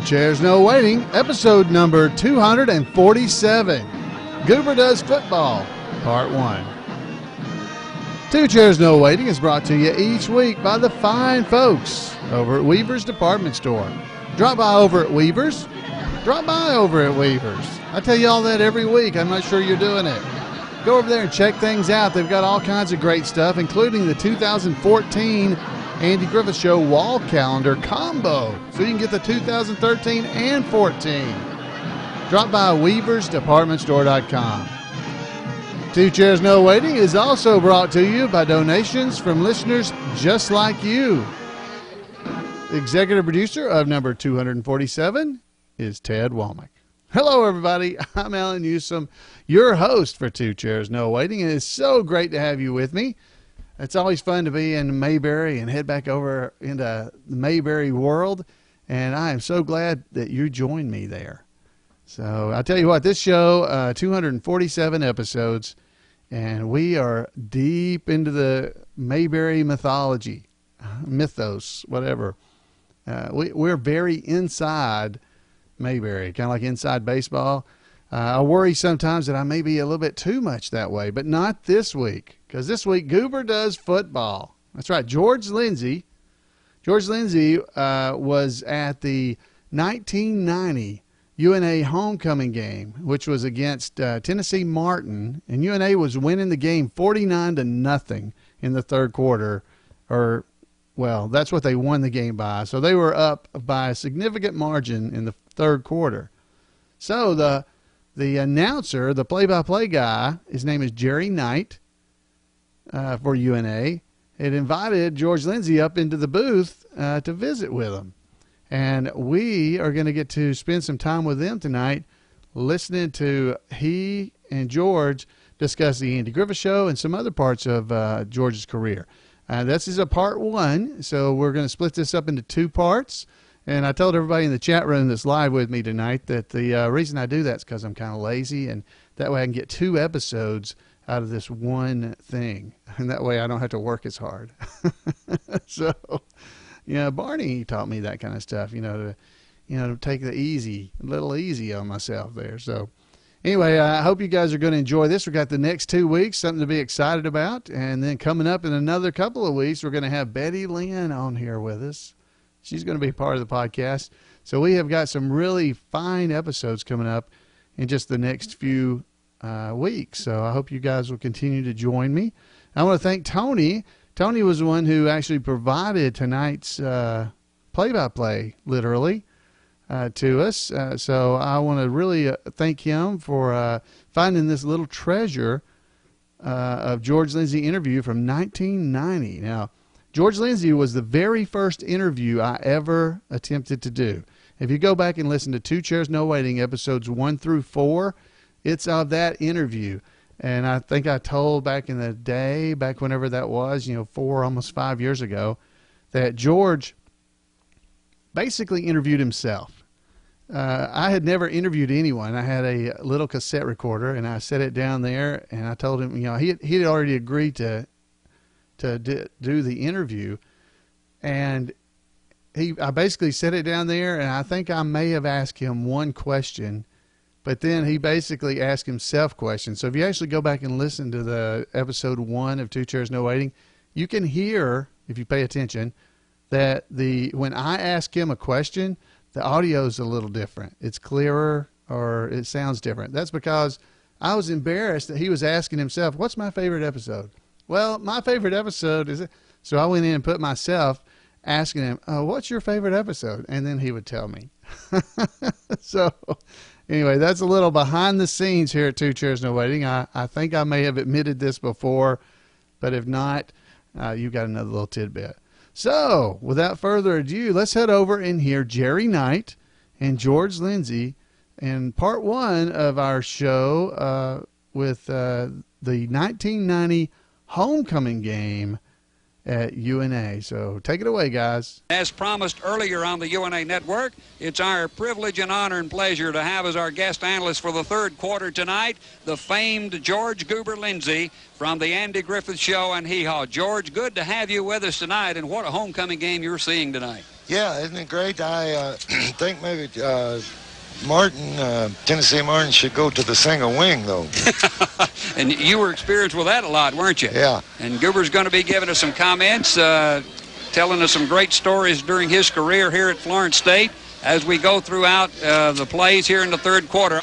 Chairs No Waiting, episode number 247. Goober Does Football, Part 1. Two Chairs No Waiting is brought to you each week by the fine folks over at Weaver's Department Store. Drop by over at Weaver's. Drop by over at Weaver's. I tell you all that every week. I'm not sure you're doing it. Go over there and check things out. They've got all kinds of great stuff, including the 2014 Andy Griffith Show wall calendar combo, so you can get the 2013 and 14. Drop by weaversdepartmentstore.com. Two Chairs No Waiting is also brought to you by donations from listeners just like you. The executive producer of number 247 is Ted Womack. Hello, everybody. I'm Alan Newsom, your host for Two Chairs No Waiting, and it's so great to have you with me. It's always fun to be in Mayberry and head back over into the Mayberry world, and I am so glad that you joined me there. So I'll tell you what, this show, 247 episodes, and we are deep into the Mayberry mythology, mythos, whatever. We're very inside Mayberry, kind of like inside baseball. I worry sometimes that I may be a little bit too much that way, but not this week, because this week Goober does football. That's right. George Lindsey was at the 1990 UNA homecoming game, which was against Tennessee Martin, and UNA was winning the game 49-0 in the third quarter, well, that's what they won the game by. So they were up by a significant margin in the third quarter. So the announcer, the play-by-play guy, his name is Jerry Knight for UNA, had invited George Lindsey up into the booth to visit with him. And we are going to get to spend some time with them tonight listening to he and George discuss the Andy Griffith Show and some other parts of George's career. This is a part one, so we're going to split this up into two parts. And I told everybody in the chat room that's live with me tonight that the reason I do that is because I'm kind of lazy, and that way I can get two episodes out of this one thing. And that way I don't have to work as hard. So, Barney taught me that kind of stuff, to take the a little easy on myself there. So anyway, I hope you guys are going to enjoy this. We've got the next 2 weeks, something to be excited about. And then coming up in another couple of weeks, we're going to have Betty Lynn on here with us. She's going to be part of the podcast. So we have got some really fine episodes coming up in just the next few weeks. So I hope you guys will continue to join me. I want to thank Tony. Tony was the one who actually provided tonight's play-by-play, literally, to us. So I want to really thank him for finding this little treasure of George Lindsey interview from 1990. Now, George Lindsey was the very first interview I ever attempted to do. If you go back and listen to Two Chairs No Waiting, episodes 1 through 4, it's of that interview. And I think I told back in the day, back whenever that was, 4, almost 5 years ago, that George basically interviewed himself. I had never interviewed anyone. I had a little cassette recorder, and I set it down there, and I told him, he had already agreed to do the interview, and I basically set it down there, and I think I may have asked him one question, but then he basically asked himself questions. So if you actually go back and listen to the episode 1 of Two Chairs No Waiting, you can hear, if you pay attention, that when I ask him a question, the audio is a little different. It's clearer, or it sounds different. That's because I was embarrassed that he was asking himself, what's my favorite episode? Well, my favorite episode is, so I went in and put myself asking him, what's your favorite episode? And then he would tell me. So anyway, that's a little behind the scenes here at Two Chairs No Waiting. I think I may have admitted this before, but if not, you got another little tidbit. So without further ado, let's head over and hear Jerry Knight and George Lindsey in part 1 of our show with the 1990 homecoming game at UNA. So take it away, guys. As promised earlier on the UNA Network, it's our privilege and honor and pleasure to have as our guest analyst for the third quarter tonight, the famed George Goober Lindsey from the Andy Griffith Show and Hee Haw. George, good to have you with us tonight, and what a homecoming game you're seeing tonight. Yeah, isn't it great? I think maybe Tennessee Martin should go to the single wing, though. And you were experienced with that a lot, weren't you? Yeah. And Goober's going to be giving us some comments, telling us some great stories during his career here at Florence State as we go throughout the plays here in the third quarter.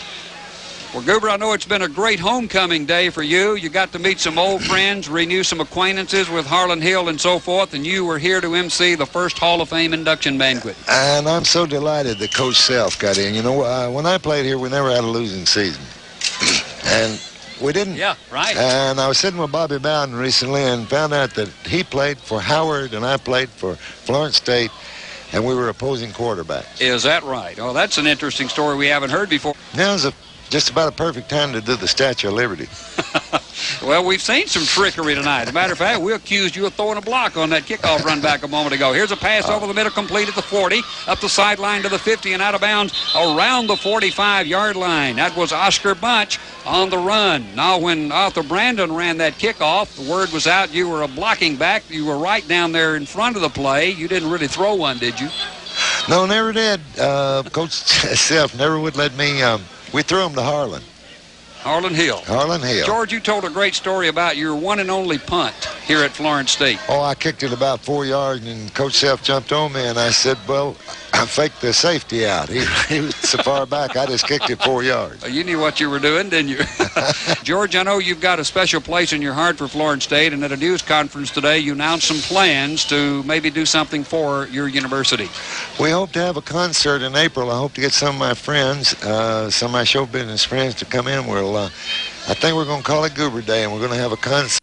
Well, Goober, I know it's been a great homecoming day for you. You got to meet some old friends, renew some acquaintances with Harlan Hill and so forth, and you were here to MC the first Hall of Fame induction banquet. And I'm so delighted that Coach Self got in. You know, when I played here, we never had a losing season. And we didn't. Yeah, right. And I was sitting with Bobby Bowden recently and found out that he played for Howard and I played for Florence State, and we were opposing quarterbacks. Is that right? Oh, that's an interesting story we haven't heard before. Now's just about a perfect time to do the Statue of Liberty. Well, we've seen some trickery tonight. As a matter of fact, we accused you of throwing a block on that kickoff run back a moment ago. Here's a pass over the middle, complete at the 40, up the sideline to the 50, and out of bounds around the 45-yard line. That was Oscar Bunch on the run. Now, when Arthur Brandon ran that kickoff, the word was out you were a blocking back. You were right down there in front of the play. You didn't really throw one, did you? No, never did. Coach Self never would let me. We threw him to Harlan. Harlan Hill. Harlan Hill. George, you told a great story about your one and only punt here at Florence State. Oh, I kicked it about 4 yards, and Coach Self jumped on me, and I said, well, I faked the safety out. He was so far back, I just kicked it 4 yards. You knew what you were doing, didn't you? George, I know you've got a special place in your heart for Florence State, and at a news conference today, you announced some plans to maybe do something for your university. We hope to have a concert in April. I hope to get some of my friends, some of my show business friends to come in. I think we're going to call it Goober Day, and we're going to have a concert.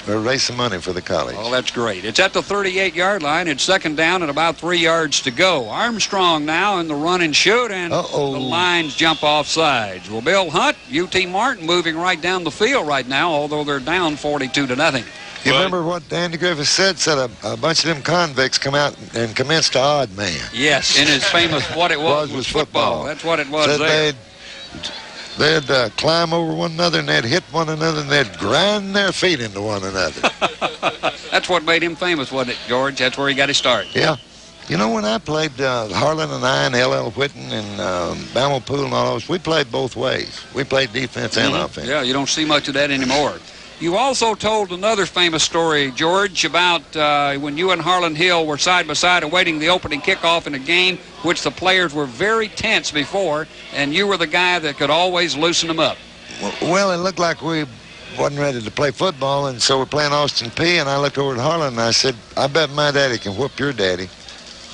We'll raise some money for the college. Oh, that's great. It's at the 38-yard line. It's second down and about 3 yards to go. Armstrong now in the run and shoot, and the lines jump off sides. Well, Bill Hunt, UT Martin moving right down the field right now, although they're down 42-0. You remember what Andy Griffith said a bunch of them convicts come out and commenced to odd man. Yes, in his famous what it was football. That's what it was said there. They'd climb over one another, and they'd hit one another, and they'd grind their feet into one another. That's what made him famous, wasn't it, George? That's where he got his start. Yeah. You know, when I played, Harlan and I and L.L. Whitten and Bammel Poole and all those, we played both ways. We played defense and offense. Yeah, you don't see much of that anymore. You also told another famous story, George, about when you and Harlan Hill were side by side awaiting the opening kickoff in a game which the players were very tense before, and you were the guy that could always loosen them up. Well, it looked like we wasn't ready to play football, and so we're playing Austin Peay, and I looked over at Harlan, and I said, I bet my daddy can whoop your daddy.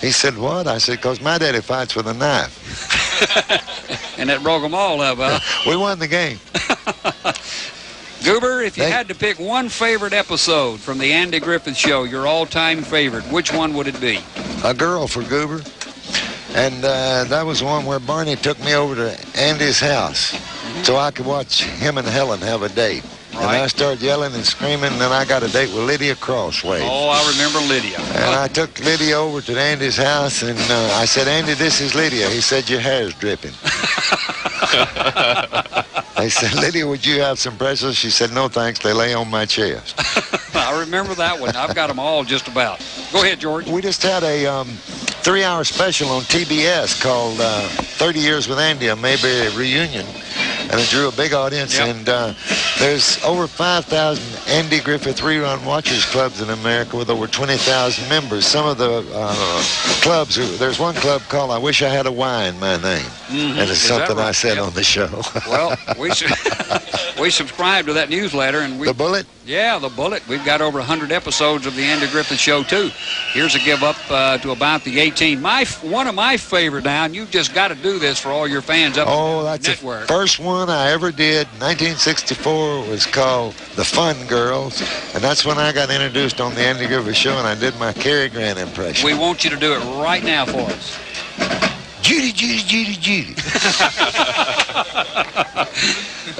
He said, what? I said, because my daddy fights with a knife. And that broke them all up, huh? We won the game. Goober, if you had to pick one favorite episode from the Andy Griffith Show, your all-time favorite, which one would it be? A Girl for Goober. And that was one where Barney took me over to Andy's house so I could watch him and Helen have a date. Right. And I started yelling and screaming, and then I got a date with Lydia Crossway. Oh, I remember Lydia. And I took Lydia over to Andy's house, and I said, Andy, this is Lydia. He said, your hair's dripping. I said, Lydia, would you have some pretzels? She said, no, thanks. They lay on my chest. I remember that one. I've got them all just about. Go ahead, George. We just had a 3-hour special on TBS called 30 Years with Andy, a Mayberry reunion. And it drew a big audience, and there's over 5,000 Andy Griffith Rerun Watchers Clubs in America with over 20,000 members. Some of the clubs, there's one club called I Wish I Had a Wine, my name. And it's something I said on the show. Well, we subscribe to that newsletter. And The Bullet? Yeah, The Bullet. We've got over 100 episodes of the Andy Griffith Show, too. Here's a give up to about the 18. One of my favorite now, and you've just got to do this for all your fans up on the network. The first one I ever did, 1964, was called The Fun Girls, and that's when I got introduced on the Andy Griffith Show, and I did my Cary Grant impression. We want you to do it right now for us. Judy, Judy, Judy, Judy.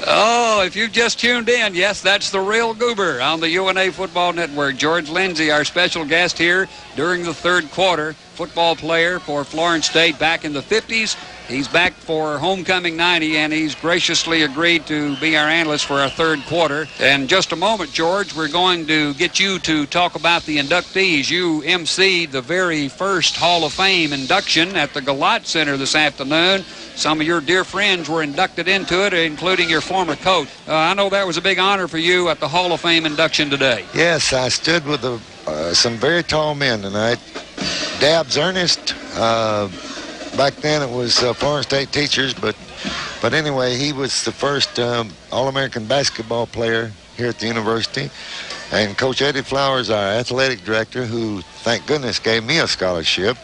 Oh, if you've just tuned in, yes, that's the real Goober on the UNA Football Network. George Lindsey, our special guest here during the third quarter. Football player for Florence State back in the 50s. He's back for Homecoming 90, and he's graciously agreed to be our analyst for our third quarter. In just a moment, George, we're going to get you to talk about the inductees. You emceed the very first Hall of Fame induction at the Galat Center this afternoon. Some of your dear friends were inducted into it, including your former coach. I know that was a big honor for you at the Hall of Fame induction today. Yes, I stood with some very tall men tonight. Dabbs Ernest, back then it was Florence State Teachers, but anyway, he was the first All-American basketball player here at the university. And Coach Eddie Flowers, our athletic director, who, thank goodness, gave me a scholarship.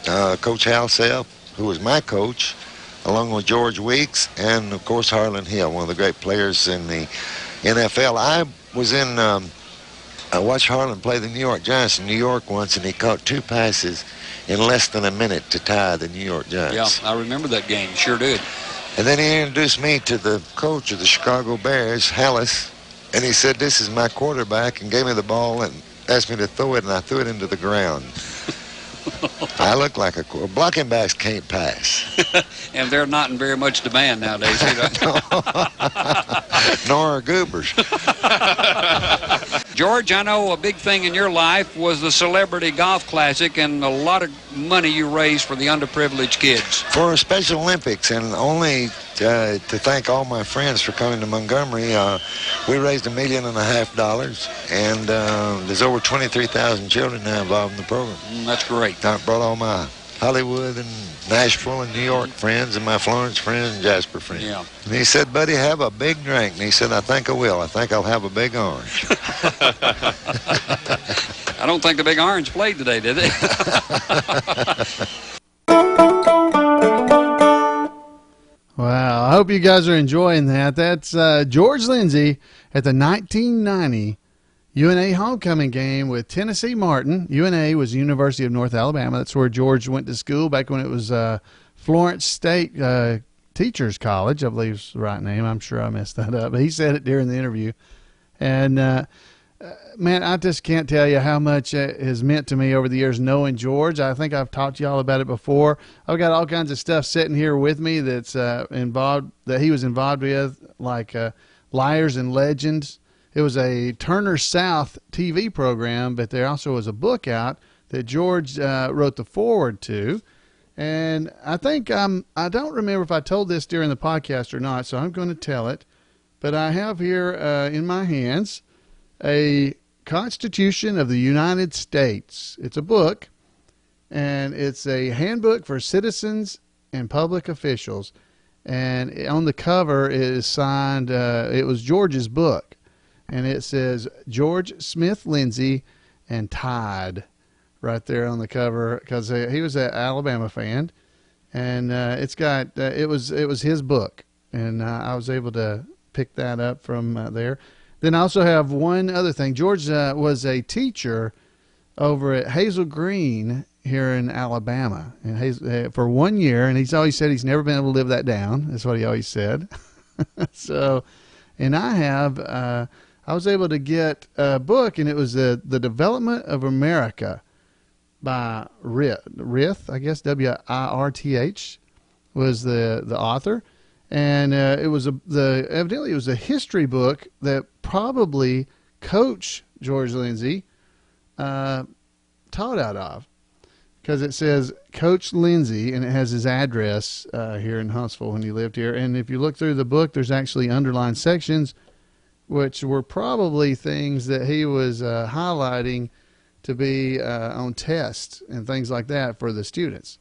Coach Hal Self, who was my coach, along with George Weeks, and, of course, Harlan Hill, one of the great players in the NFL. I watched Harlan play the New York Giants in New York once, and he caught 2 passes in less than a minute to tie the New York Giants. Yeah, I remember that game. Sure did. And then he introduced me to the coach of the Chicago Bears, Hallis, and he said, "This is my quarterback," and gave me the ball and asked me to throw it, and I threw it into the ground. I look like a blocking backs can't pass. And they're not in very much demand nowadays, Nor are Goobers. George, I know a big thing in your life was the Celebrity Golf Classic and a lot of money you raised for the underprivileged kids. For Special Olympics, and only to thank all my friends for coming to Montgomery, we raised $1.5 million, and there's over 23,000 children now involved in the program. That's great. I brought all my Hollywood and Nashville and New York friends and my Florence friends and Jasper friends. Yeah. And he said, "Buddy, have a big drink." And he said, "I think I will. I think I'll have a big orange." I don't think the Big Orange played today, did they? Wow, I hope you guys are enjoying that. That's George Lindsey at the 1990 UNA homecoming game with Tennessee Martin. UNA was the University of North Alabama. That's where George went to school back when it was Florence State Teachers College, I believe is the right name. I'm sure I messed that up, but he said it during the interview. And, man, I just can't tell you how much it has meant to me over the years knowing George. I think I've talked to y'all about it before. I've got all kinds of stuff sitting here with me that's involved, that he was involved with, like Liars and Legends. It was a Turner South TV program, but there also was a book out that George wrote the foreword to. And I think I don't remember if I told this during the podcast or not, so I'm going to tell it. But I have here in my hands a Constitution of the United States. It's a book, and it's a handbook for citizens and public officials. And on the cover it is signed, it was George's book. And it says George Smith Lindsey and Tide right there on the cover, because he was an Alabama fan, and it's got it was his book, and I was able to pick that up from there. Then I also have one other thing. George was a teacher over at Hazel Green here in Alabama, and for 1 year, and he's always said he's never been able to live that down. That's what he always said. So, and I was able to get a book, and it was the Development of America by Wirth, I guess, Wirth was the author. And it was evidently it was a history book that probably Coach George Lindsey taught out of, because it says Coach Lindsey, and it has his address here in Huntsville when he lived here. And if you look through the book, there's actually underlined sections which were probably things that he was highlighting to be on tests and things like that for the students.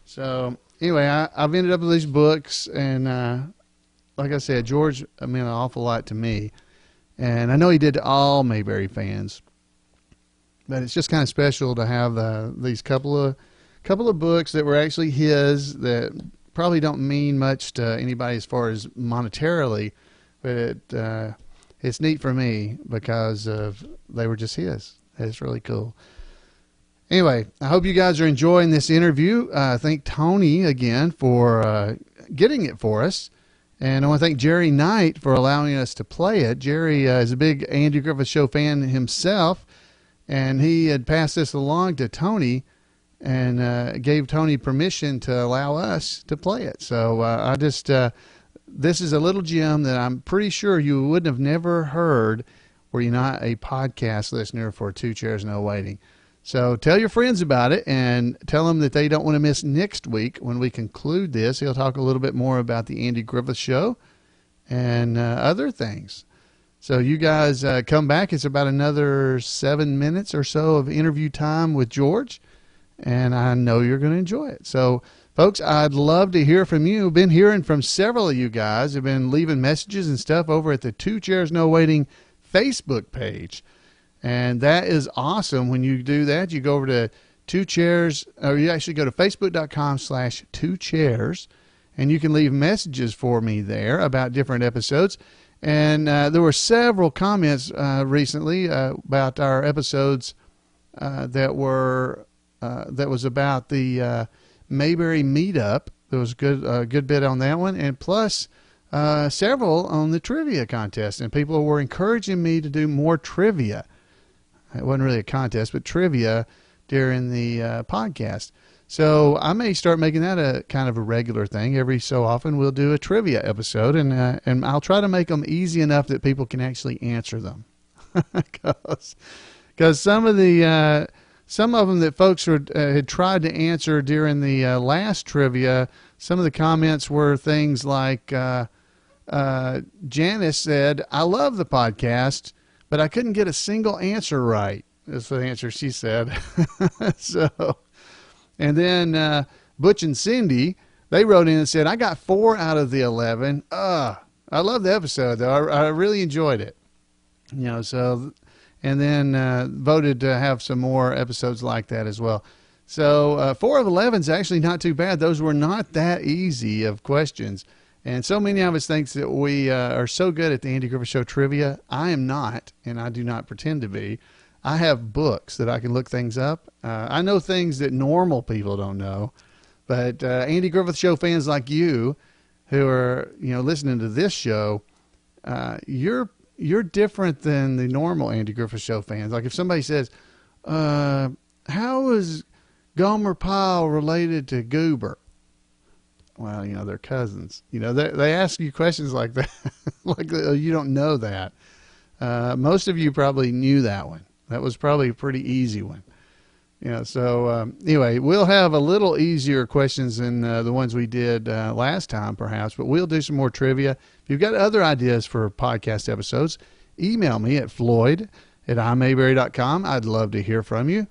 So anyway, I've ended up with these books, and like I said, George meant an awful lot to me. And I know he did to all Mayberry fans, but it's just kind of special to have these couple of books that were actually his, that probably don't mean much to anybody as far as monetarily, but it's neat for me because they were just his. It's really cool. Anyway, I hope you guys are enjoying this interview. Thank Tony again for getting it for us. And I want to thank Jerry Knight for allowing us to play it. Jerry is a big Andy Griffith Show fan himself, and he had passed this along to Tony and gave Tony permission to allow us to play it. So this is a little gem that I'm pretty sure you wouldn't have never heard were you not a podcast listener for Two Chairs No Waiting. So tell your friends about it and tell them that they don't want to miss next week when we conclude this. He'll talk a little bit more about the Andy Griffith Show and other things. So you guys come back. It's about another 7 minutes or so of interview time with George, and I know you're going to enjoy it. So, folks, I'd love to hear from you. Been hearing from several of you guys. Have been leaving messages and stuff over at the Two Chairs No Waiting Facebook page. And that is awesome. When you do that, you go over to Two Chairs, or you actually go to facebook.com/2chairs, and you can leave messages for me there about different episodes. And there were several comments recently about our episodes that was about the Mayberry meetup. There was a good bit on that one, and plus several on the trivia contest. And people were encouraging me to do more trivia. It wasn't really a contest, but trivia during the podcast. So I may start making that a kind of a regular thing. Every so often we'll do a trivia episode, and I'll try to make them easy enough that people can actually answer them. Because some of them that folks had tried to answer during the last trivia, some of the comments were things like Janice said, "I love the podcast, but I couldn't get a single answer right." That's the answer she said. And then Butch and Cindy, they wrote in and said, "I got 4 out of the 11. I love the episode, though. I really enjoyed it." So, and then voted to have some more episodes like that as well. So 4 of 11 is actually not too bad. Those were not that easy of questions. And so many of us think that we are so good at the Andy Griffith Show trivia. I am not, and I do not pretend to be. I have books that I can look things up. I know things that normal people don't know. But Andy Griffith Show fans like you who are listening to this show, you're different than the normal Andy Griffith Show fans. Like if somebody says, how is Gomer Pyle related to Goober? Well, they're cousins. They ask you questions like that. Like you don't know that. Most of you probably knew that one. That was probably a pretty easy one. So anyway, we'll have a little easier questions than the ones we did last time, perhaps, but we'll do some more trivia. If you've got other ideas for podcast episodes, email me at floyd@imayberry.com. I'd love to hear from you.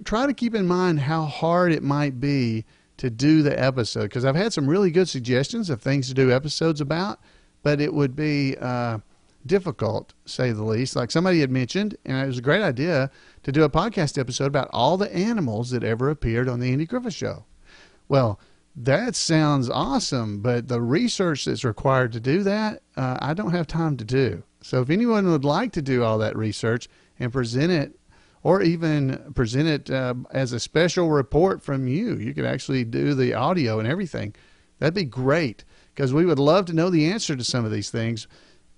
Try to keep in mind how hard it might be to do the episode, because I've had some really good suggestions of things to do episodes about, but it would be difficult, say the least. Like somebody had mentioned, and it was a great idea, to do a podcast episode about all the animals that ever appeared on the Andy Griffith Show. Well, that sounds awesome, but the research that's required to do that, I don't have time to do. So if anyone would like to do all that research and present it, or even present it as a special report from you, you could actually do the audio and everything. That'd be great, because we would love to know the answer to some of these things.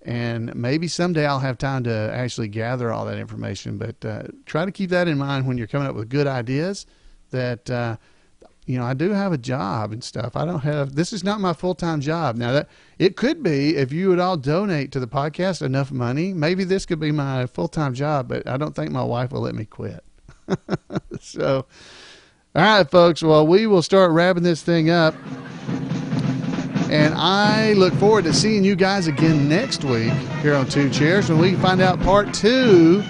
And maybe someday I'll have time to actually gather all that information. But try to keep that in mind when you're coming up with good ideas, that, I do have a job and stuff. This is not my full-time job. Now, that it could be, if you would all donate to the podcast enough money, maybe this could be my full-time job, but I don't think my wife will let me quit. So, all right, folks. Well, we will start wrapping this thing up. And I look forward to seeing you guys again next week here on Two Chairs, when we can find out part 2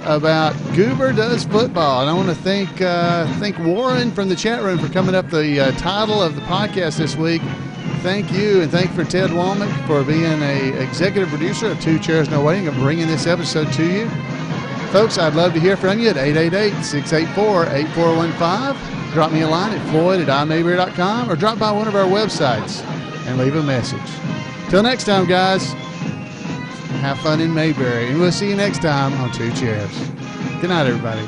about Goober Does Football. And I want to thank Warren from the chat room for coming up the title of the podcast this week. Thank you, and thank for Ted Womack for being a executive producer of Two Chairs No Waiting and bringing this episode to you. Folks, I'd love to hear from you at 888-684-8415. Drop me a line at floyd@imayberry.com, or drop by one of our websites and leave a message. Till next time, guys, have fun in Mayberry, and we'll see you next time on Two Chairs. Good night, everybody.